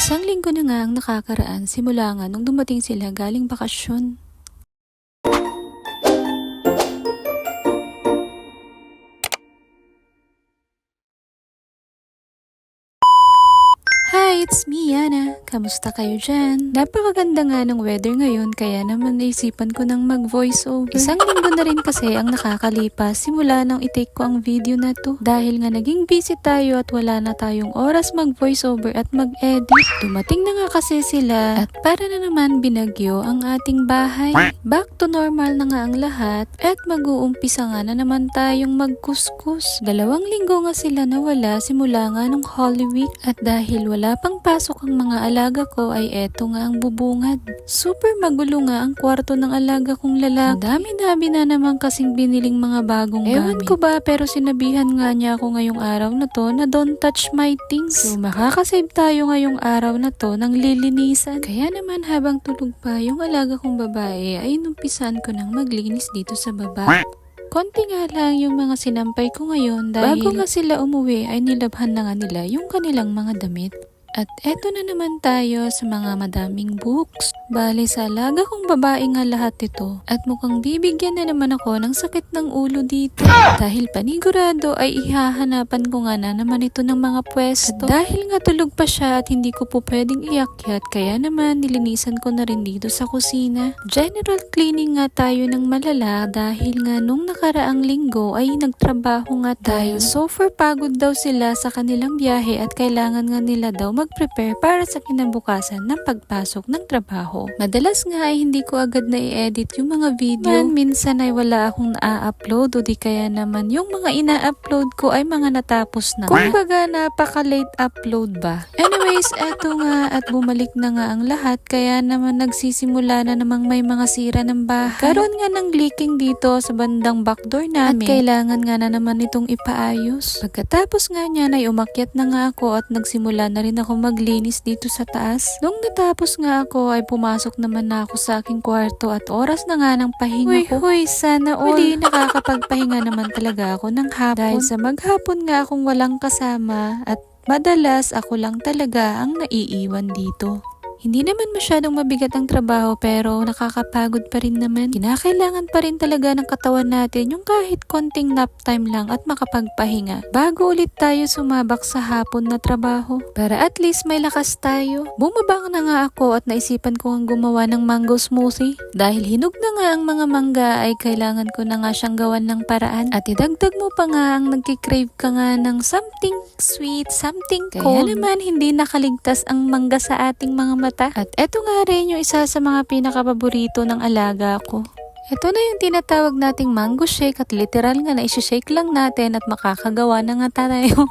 Isang linggo na nga ang nakakaraan simula nga nung dumating sila galing bakasyon. Hi, it's me, Yana. Kamusta kayo dyan? Napakaganda nga ng weather ngayon kaya naman naisipan ko ng mag-voice over. Isang linggo na rin kasi ang nakakalipas simula nang i-take ko ang video na to. Dahil nga naging busy tayo at wala na tayong oras mag-voice over at mag-edit. Dumating na nga kasi sila at para na naman binagyo ang ating bahay. Back to normal na nga ang lahat at mag-uumpisa nga na naman tayong magkuskus. 2 linggo nga sila nawala simula nga nung Holy Week at dahil wala pang pasok ang mga alaga ko ay eto nga ang bubungad. Super magulo nga ang kwarto ng alaga kong lalaki. Dami-dami na naman kasing biniling mga bagong gamit. Ewan ko ba pero sinabihan nga niya ako ngayong araw na to na don't touch my things. So makakasave tayo ngayong araw na to ng lilinisan. Kaya naman habang tulog pa yung alaga kong babae ay numpisan ko nang maglinis dito sa baba. Konti nga lang yung mga sinampay ko ngayon dahil bago nga sila umuwi ay nilabhan na nga nila yung kanilang mga damit. At eto na naman tayo sa mga madaming books. Bali sa alaga kong babae nga lahat ito. At mukhang bibigyan na naman ako ng sakit ng ulo dito. Dahil panigurado ay ihahanapan ko nga na naman ito ng mga pwesto. At dahil nga tulog pa siya at hindi ko po pwedeng iakyat, kaya naman nilinisan ko na rin dito sa kusina. General cleaning nga tayo ng malala dahil nga nung nakaraang linggo ay nagtrabaho nga tayo. So for pagod daw sila sa kanilang biyahe at kailangan nga nila daw mag-prepare para sa kinabukasan ng pagpasok ng trabaho. Madalas nga ay hindi ko agad na i-edit yung mga video. Minsan ay wala akong na-upload o di kaya naman yung mga ina-upload ko ay mga natapos na. Kumbaga napaka-late upload ba? Anyways, eto nga at bumalik na nga ang lahat kaya naman nagsisimula na namang may mga sira ng bahay. Karoon nga ng leaking dito sa bandang backdoor namin at kailangan nga na naman itong ipaayos. Pagkatapos nga niyan ay umakyat na nga ako at nagsimula na rin ako maglinis dito sa taas. Nung natapos nga ako ay pumasok naman na ako sa aking kwarto at oras na nga ng pahinga ko. Huy, sana all. Muli nakakapagpahinga naman talaga ako ng hapon. Dahil sa maghapon nga akong walang kasama at madalas ako lang talaga ang naiiwan dito. Hindi naman masyadong mabigat ang trabaho pero nakakapagod pa rin naman. Kinakailangan pa rin talaga ng katawan natin yung kahit konting nap time lang at makapagpahinga bago ulit tayo sumabak sa hapon na trabaho. Para at least may lakas tayo. Bumabang na nga ako at naisipan ko ang gumawa ng mango smoothie. Dahil hinog na nga ang mga mangga ay kailangan ko na nga siyang gawan ng paraan. At idagdag mo pa nga ang nagkikrave ka nga ng something sweet, something cold. Kaya naman hindi nakaligtas ang mangga sa ating mga mata. At eto nga rin yung isa sa mga pinakapaborito ng alaga ko. Ito na yung tinatawag nating mango shake at literal nga na isi-shake lang natin at makakagawa na nga tayo.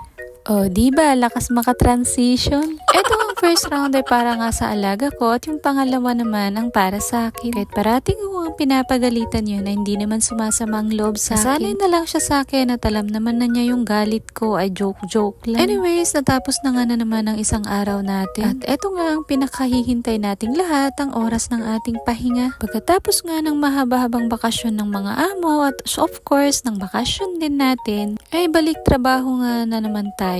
O, diba? Lakas maka-transition. Ito ang first round ay para nga sa alaga ko at yung pangalawa naman ang para sa akin. Kahit parating ko ang pinapagalitan yun na hindi naman sumasama ang loob sa akin. Nasanay na lang siya sa akin at alam naman na niya yung galit ko ay joke-joke lang. Anyways, natapos na nga na naman ang isang araw natin. At eto nga ang pinakahihintay nating lahat, ang oras ng ating pahinga. Pagkatapos nga ng mahaba-habang bakasyon ng mga amo at of course ng bakasyon din natin, ay balik trabaho nga na naman tayo.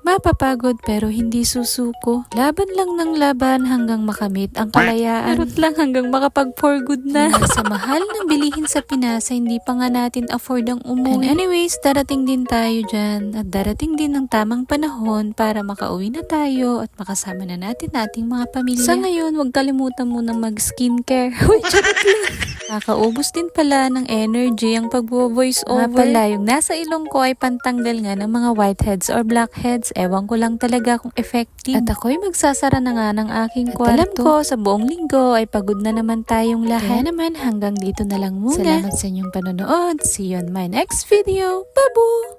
Mapapagod pero hindi susuko. Laban lang ng laban hanggang makamit ang kalayaan. Harot lang hanggang makapag for good na. Sa mahal ng bilihin sa Pinas, hindi pa nga natin afford ang umuwi. And anyways, darating din tayo dyan. At darating din ang tamang panahon para makauwi na tayo at makasama na natin ating mga pamilya. Sa ngayon, huwag kalimutan munang mag-skincare. Uy, charot lang. Nakakaubos din pala ng energy ang pag-voice over. Pala, yung nasa ilong ko ay pantanggal nga ng mga whiteheads or blackheads. Ewan ko lang talaga kung effective. At ako'y magsasara na nga ng aking kwarto. Alam ko, sa buong linggo ay pagod na naman tayong lahat. Kaya naman, hanggang dito na lang muna. Salamat sa inyong panonood. See you on my next video. Babu!